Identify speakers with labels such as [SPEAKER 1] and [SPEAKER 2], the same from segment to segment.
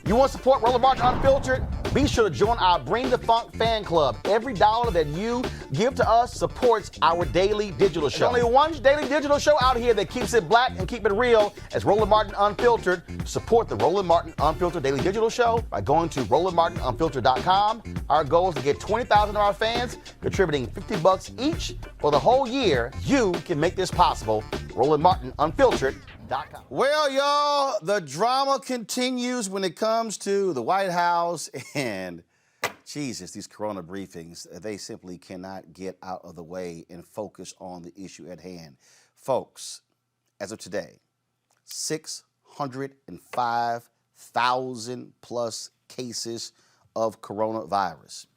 [SPEAKER 1] You want to support Roland Martin Unfiltered? Be sure to join our Bring the Funk fan club. Every dollar that you give to us supports our daily digital show. There's only one daily digital show out here that keeps it black and keep it real as Roland Martin Unfiltered. Support the Roland Martin Unfiltered daily digital show by going to RolandMartinUnfiltered.com. Our goal is to get 20,000 of our fans contributing $50 each for the whole year. You can make this possible. RolandMartinUnfiltered.com. Well, y'all, the drama continues when it comes to the White House and, Jesus, these corona briefings. They simply cannot get out of the way and focus on the issue at hand. Folks, as of today, 605,000 plus cases of coronavirus.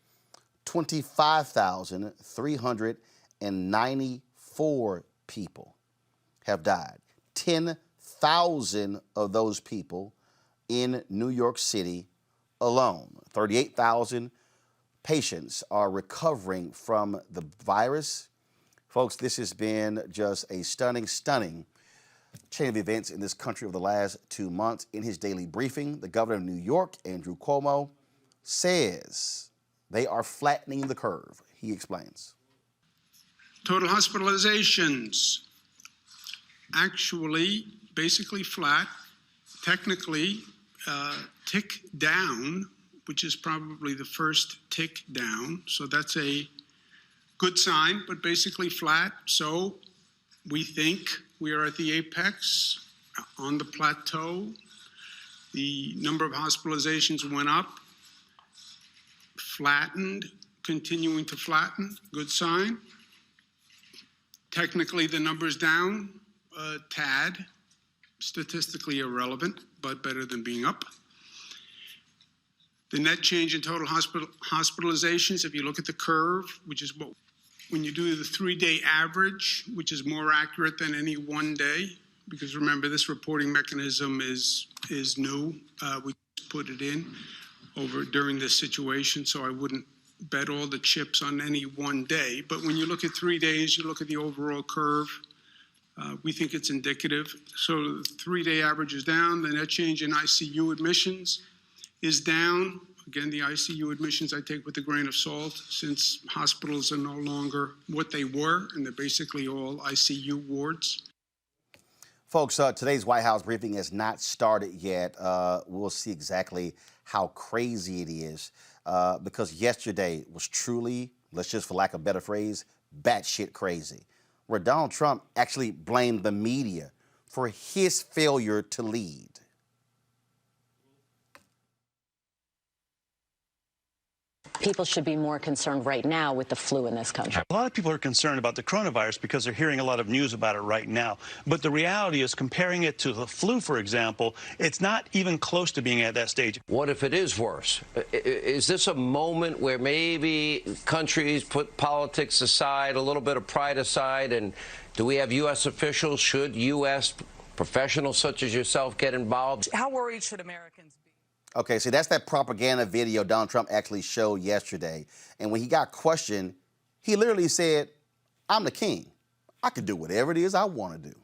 [SPEAKER 1] 25,394 people have died. 10,000 of those people in New York City alone. 38,000 patients are recovering from the virus. Folks, this has been just a stunning chain of events in this country over the last 2 months. In his daily briefing, the governor of New York, Andrew Cuomo, says they are flattening the curve. He explains.
[SPEAKER 2] Total hospitalizations actually basically flat, technically tick down, which is probably the first tick down. So that's a good sign, but basically flat. So we think we are at the apex, on the plateau. The number of hospitalizations went up, flattened, continuing to flatten, good sign. Technically, the number's down a tad, statistically irrelevant, but better than being up. The net change in total hospitalizations, if you look at the curve, which is what, when you do the 3-day average, which is more accurate than any 1 day, because remember, this reporting mechanism is new. We put it in during this situation, so I wouldn't bet all the chips on any 1 day. But when you look at 3 days, you look at the overall curve, we think it's indicative. So the 3-day average is down. The net change in ICU admissions is down. Again, the ICU admissions I take with a grain of salt, since hospitals are no longer what they were, and they're basically all ICU wards.
[SPEAKER 1] Folks, today's White House briefing has not started yet. We'll see exactly how crazy it is, because yesterday was truly, let's just for lack of a better phrase, batshit crazy, where Donald Trump actually blamed the media for his failure to lead.
[SPEAKER 3] People should be more concerned right now with the flu in this country.
[SPEAKER 4] A lot of people are concerned about the coronavirus because they're hearing a lot of news about it right now. But the reality is, comparing it to the flu, for example, it's not even close to being at that stage.
[SPEAKER 5] What if it is worse? Is this a moment where maybe countries put politics aside, a little bit of pride aside, and do we have U.S. officials, should U.S. professionals such as yourself get involved?
[SPEAKER 6] How worried should Americans be?
[SPEAKER 1] Okay, see, that's that propaganda video Donald Trump actually showed yesterday. And when he got questioned, he literally said, I'm the king. I can do whatever it is I want to do.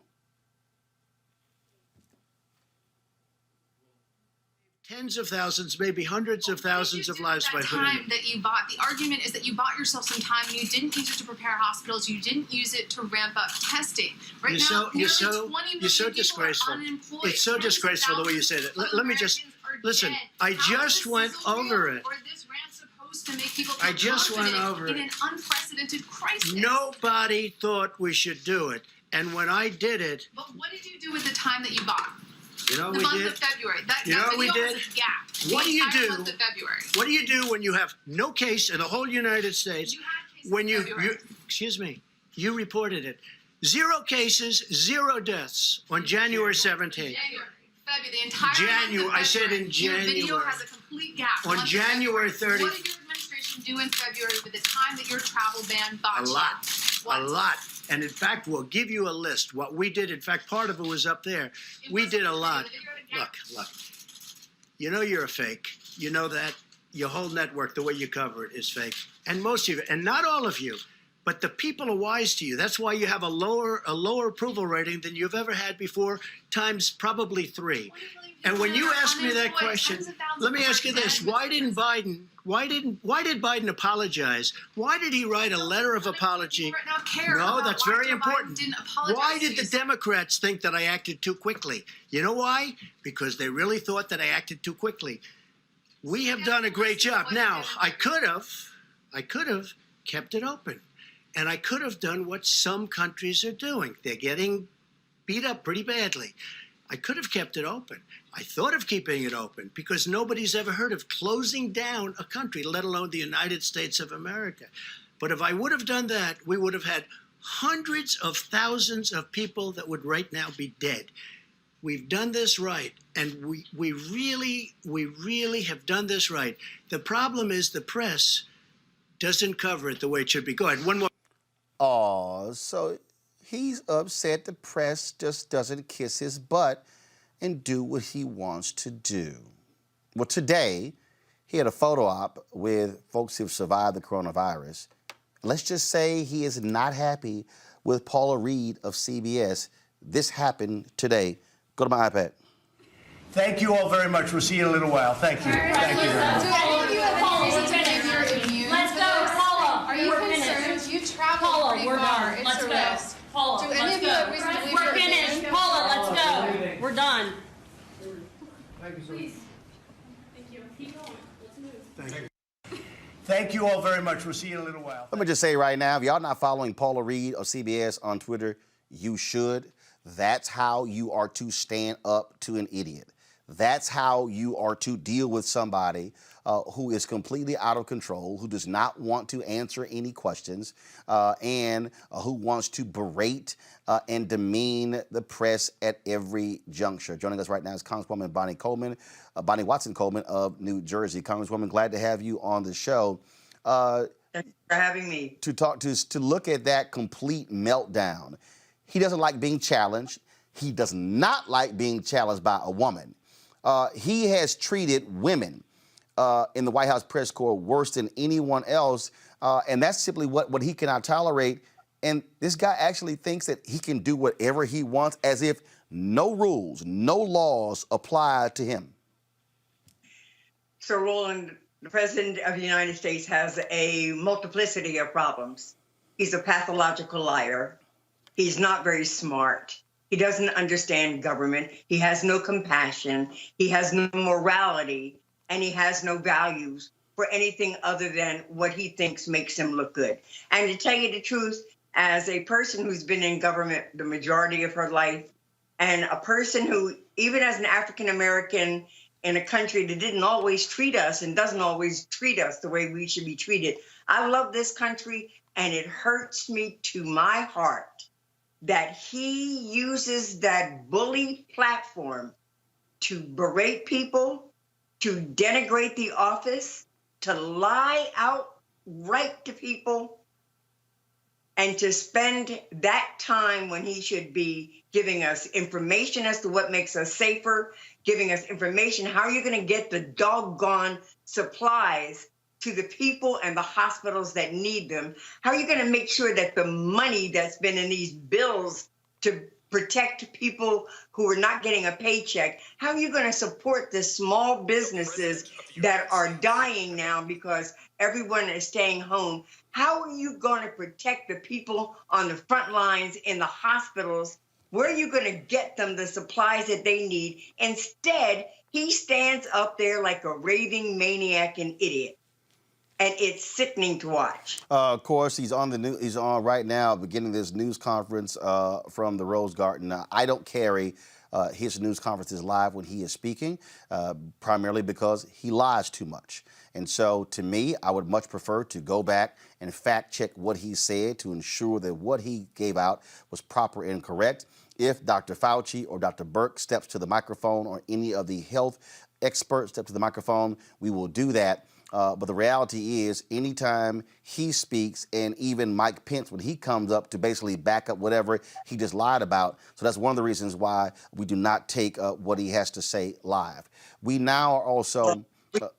[SPEAKER 7] Tens of thousands, maybe hundreds of thousands of lives by
[SPEAKER 8] time that you bought. The argument is that you bought yourself some time and you didn't use it to prepare hospitals. You didn't use it to ramp up testing. Right now,
[SPEAKER 7] you're so disgraceful. It's so disgraceful the way you say that. Let me just listen. I just went over it. I just went over it.
[SPEAKER 8] In an unprecedented crisis.
[SPEAKER 7] Nobody thought we should do it, and when I did it.
[SPEAKER 8] But what did you do with the time that you bought?
[SPEAKER 7] You know
[SPEAKER 8] the
[SPEAKER 7] we
[SPEAKER 8] month
[SPEAKER 7] did.
[SPEAKER 8] Of February.
[SPEAKER 7] You know what we did.
[SPEAKER 8] What do you do? Month of February.
[SPEAKER 7] What do you do when you have no case in the whole United States? When you excuse me, you reported it. 0 cases, 0 deaths on January 17th.
[SPEAKER 8] February, the entire
[SPEAKER 7] January. I said in January.
[SPEAKER 8] Your video has a complete gap.
[SPEAKER 7] On January 30th.
[SPEAKER 8] What did your administration do in February with the time that your travel ban bought you?
[SPEAKER 7] A lot. And in fact, we'll give you a list. What we did, in fact, part of it was up there. We did a lot. Look. You know you're a fake. You know that. Your whole network, the way you cover it, is fake. And most of you, and not all of you, But the people are wise to you. That's why you have a lower approval rating than you've ever had before, times probably 3. And when you ask me that question, let me ask you this: why did Biden apologize? Why did he write a letter of apology? No, that's very important. Why did the Democrats think that I acted too quickly? You know why? Because they really thought that I acted too quickly. We have done a great job. Now, I could have kept it open. And I could have done what some countries are doing. They're getting beat up pretty badly. I could have kept it open. I thought of keeping it open because nobody's ever heard of closing down a country, let alone the United States of America. But if I would have done that, we would have had hundreds of thousands of people that would right now be dead. We've done this right, and we really have done this right. The problem is the press doesn't cover it the way it should be. Go ahead, one more.
[SPEAKER 1] Oh, so he's upset the press just doesn't kiss his butt and do what he wants to do. Well, today, he had a photo op with folks who've survived the coronavirus. Let's just say he is not happy with Paula Reed of CBS. This happened today. Go to my iPad.
[SPEAKER 6] Thank you all very much. We'll see you in a little while. Thank you. Thank you very much.
[SPEAKER 8] Do any of you have reason to give your immune?
[SPEAKER 9] Let's go, Paula.
[SPEAKER 8] Are you concerned? You travel
[SPEAKER 9] Paula,
[SPEAKER 8] pretty
[SPEAKER 9] we're
[SPEAKER 8] far.
[SPEAKER 9] done.
[SPEAKER 8] It's
[SPEAKER 9] Let's
[SPEAKER 8] a
[SPEAKER 9] go.
[SPEAKER 8] risk.
[SPEAKER 9] Paula,
[SPEAKER 8] Do any of you have reason to believe
[SPEAKER 9] We're
[SPEAKER 8] you're
[SPEAKER 9] finished.
[SPEAKER 8] immune?
[SPEAKER 9] Paula, let's go. We're done.
[SPEAKER 6] Thank you all very much. We'll see you in a little while.
[SPEAKER 1] Let me just say right now, if y'all not following Paula Reed of CBS on Twitter, you should. That's how you are to stand up to an idiot. That's how you are to deal with somebody who is completely out of control, who does not want to answer any questions, and who wants to berate and demean the press at every juncture. Joining us right now is Congresswoman Bonnie Watson Coleman of New Jersey. Congresswoman, glad to have you on the show.
[SPEAKER 10] Thank you for having me.
[SPEAKER 1] To look at that complete meltdown. He doesn't like being challenged. He does not like being challenged by a woman. He has treated women in the White House press corps worse than anyone else, and that's simply what he cannot tolerate. And this guy actually thinks that he can do whatever he wants, as if no rules, no laws apply to him.
[SPEAKER 10] So, Roland, the President of the United States has a multiplicity of problems. He's a pathological liar. He's not very smart. He doesn't understand government. He has no compassion. He has no morality, and he has no values for anything other than what he thinks makes him look good. And to tell you the truth, as a person who's been in government the majority of her life, and a person who, even as an African American in a country that didn't always treat us and doesn't always treat us the way we should be treated, I love this country, and it hurts me to my heart that he uses that bully platform to berate people, to denigrate the office, to lie outright to people, and to spend that time when he should be giving us information as to what makes us safer, giving us information. How are you going to get the doggone supplies to the people and the hospitals that need them? How are you going to make sure that the money that's been in these bills to protect people who are not getting a paycheck, how are you going to support the small businesses that are dying now because everyone is staying home? How are you going to protect the people on the front lines in the hospitals? Where are you going to get them the supplies that they need? Instead, he stands up there like a raving maniac and idiot. And it's sickening to watch.
[SPEAKER 1] Of course, he's on the news. He's on right now, beginning this news conference from the Rose Garden. I don't carry his news conferences live when he is speaking, primarily because he lies too much. And so, to me, I would much prefer to go back and fact check what he said to ensure that what he gave out was proper and correct. If Dr. Fauci or Dr. Burke steps to the microphone, or any of the health experts step to the microphone, we will do that. But the reality is, anytime he speaks, and even Mike Pence, when he comes up to basically back up whatever he just lied about. So that's one of the reasons why we do not take what he has to say live. We now are also...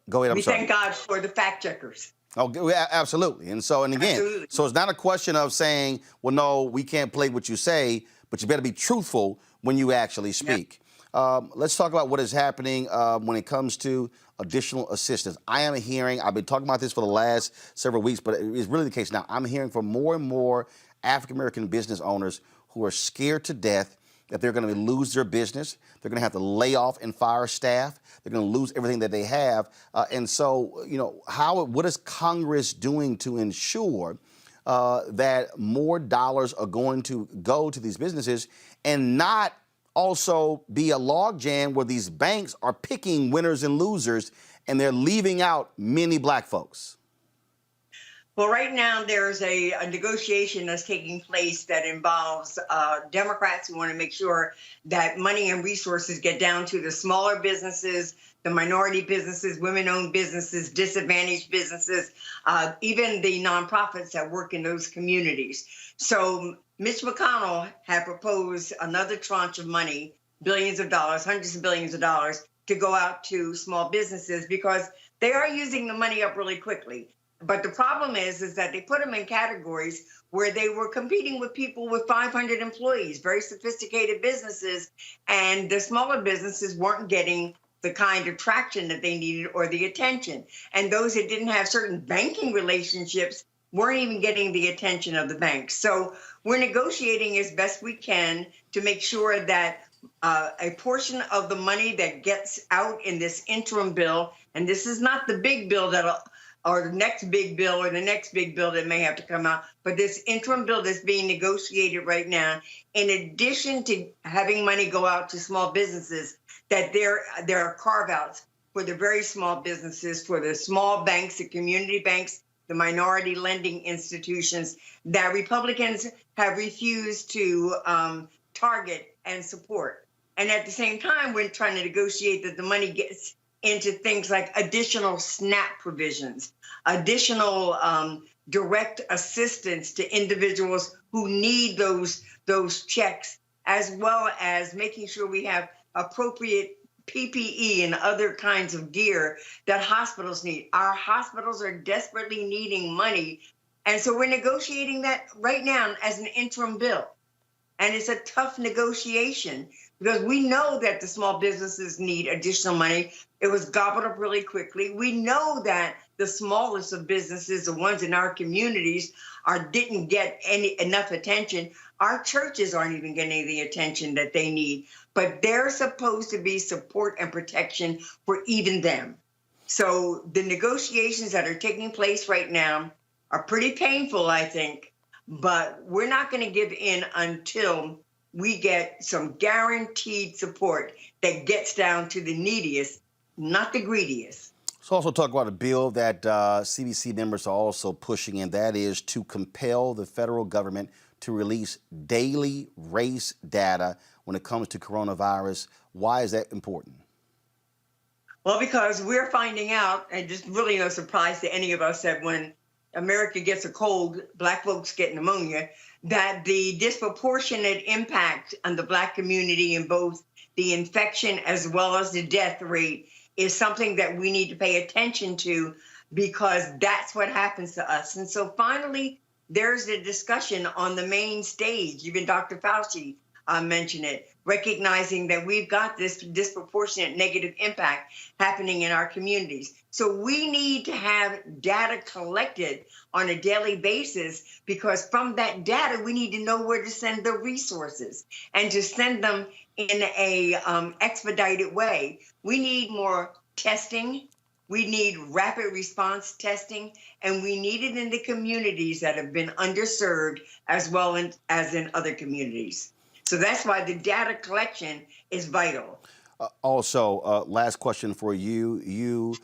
[SPEAKER 1] go ahead, I'm sorry.
[SPEAKER 10] We thank God for the fact checkers.
[SPEAKER 1] Oh, absolutely. And so, and again,
[SPEAKER 10] Absolutely.
[SPEAKER 1] so it's not a question of saying, well, no, we can't play what you say, but you better be truthful when you actually speak. Let's talk about what is happening when it comes to additional assistance. I am hearing, I've been talking about this for the last several weeks, but it's really the case now. I'm hearing from more and more African-American business owners who are scared to death that they're going to lose their business. They're going to have to lay off and fire staff. They're going to lose everything that they have. And so, you know, what is Congress doing to ensure that more dollars are going to go to these businesses and not also be a logjam where these banks are picking winners and losers and they're leaving out many black folks?
[SPEAKER 10] Well, right now there's a negotiation that's taking place that involves Democrats who want to make sure that money and resources get down to the smaller businesses, the minority businesses, women-owned businesses, disadvantaged businesses, even the nonprofits that work in those communities. So Mitch McConnell had proposed another tranche of money, billions of dollars, hundreds of billions of dollars, to go out to small businesses because they are using the money up really quickly. But the problem is that they put them in categories where they were competing with people with 500 employees, very sophisticated businesses, and the smaller businesses weren't getting the kind of traction that they needed or the attention. And those that didn't have certain banking relationships weren't even getting the attention of the banks. So we're negotiating as best we can to make sure that a portion of the money that gets out in this interim bill, and this is not the big bill or the next big bill or the next big bill that may have to come out, but this interim bill that's being negotiated right now, in addition to having money go out to small businesses, that there are carve-outs for the very small businesses, for the small banks, the community banks, the minority lending institutions that Republicans have refused to target and support. And at the same time, we're trying to negotiate that the money gets into things like additional SNAP provisions, additional direct assistance to individuals who need those checks, as well as making sure we have appropriate PPE and other kinds of gear that hospitals need. Our hospitals are desperately needing money. And so we're negotiating that right now as an interim bill. And it's a tough negotiation because we know that the small businesses need additional money. It was gobbled up really quickly. We know that the smallest of businesses, the ones in our communities, didn't get enough attention. Our churches aren't even getting the attention that they need, but there's supposed to be support and protection for even them. So the negotiations that are taking place right now are pretty painful, I think, but we're not going to give in until we get some guaranteed support that gets down to the neediest, not the greediest.
[SPEAKER 1] Let's also talk about a bill that CBC members are also pushing, and that is to compel the federal government to release daily race data when it comes to coronavirus. Why is that important?
[SPEAKER 10] Well, because we're finding out, and just really no surprise to any of us, that when America gets a cold, black folks get pneumonia, that the disproportionate impact on the black community in both the infection as well as the death rate is something that we need to pay attention to because that's what happens to us. And so finally, there's a discussion on the main stage. Even Dr. Fauci mentioned it, recognizing that we've got this disproportionate negative impact happening in our communities. So we need to have data collected on a daily basis because from that data, we need to know where to send the resources and to send them in a expedited way. We need more testing. We need rapid response testing, and we need it in the communities that have been underserved as well as in other communities. So that's why the data collection is vital.
[SPEAKER 1] Also, last question for you. You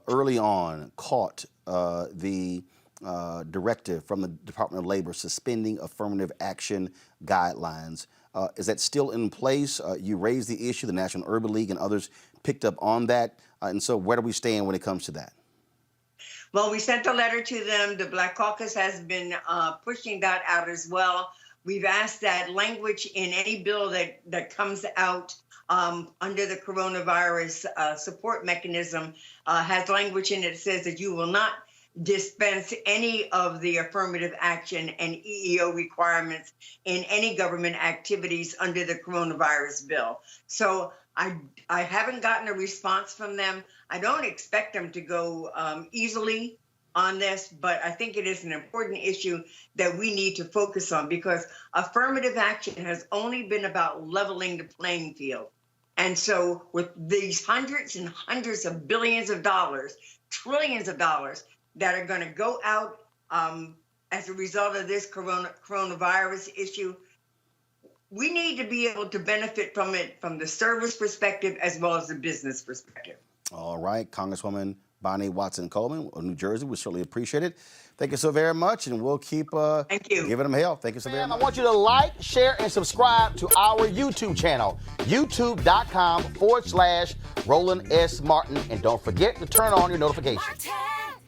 [SPEAKER 1] early on caught the directive from the Department of Labor suspending affirmative action guidelines. Is that still in place? You raised the issue, the National Urban League and others picked up on that. And so where do we stand when it comes to that?
[SPEAKER 10] Well, we sent a letter to them. The Black Caucus has been pushing that out as well. We've asked that language in any bill that comes out under the coronavirus support mechanism has language in it that says that you will not dispense any of the affirmative action and EEO requirements in any government activities under the coronavirus bill. So I haven't gotten a response from them. I don't expect them to go easily on this, but I think it is an important issue that we need to focus on, because affirmative action has only been about leveling the playing field. And so with these hundreds and hundreds of billions of dollars, trillions of dollars that are going to go out as a result of this coronavirus issue, we need to be able to benefit from it from the service perspective as well as the business perspective.
[SPEAKER 1] All right, Congresswoman Bonnie Watson-Coleman of New Jersey, we certainly appreciate it. Thank you so very much, and we'll keep giving them hell. Thank you so very much. I want you to like, share, and subscribe to our YouTube channel, youtube.com/Roland S. Martin, and don't forget to turn on your notifications.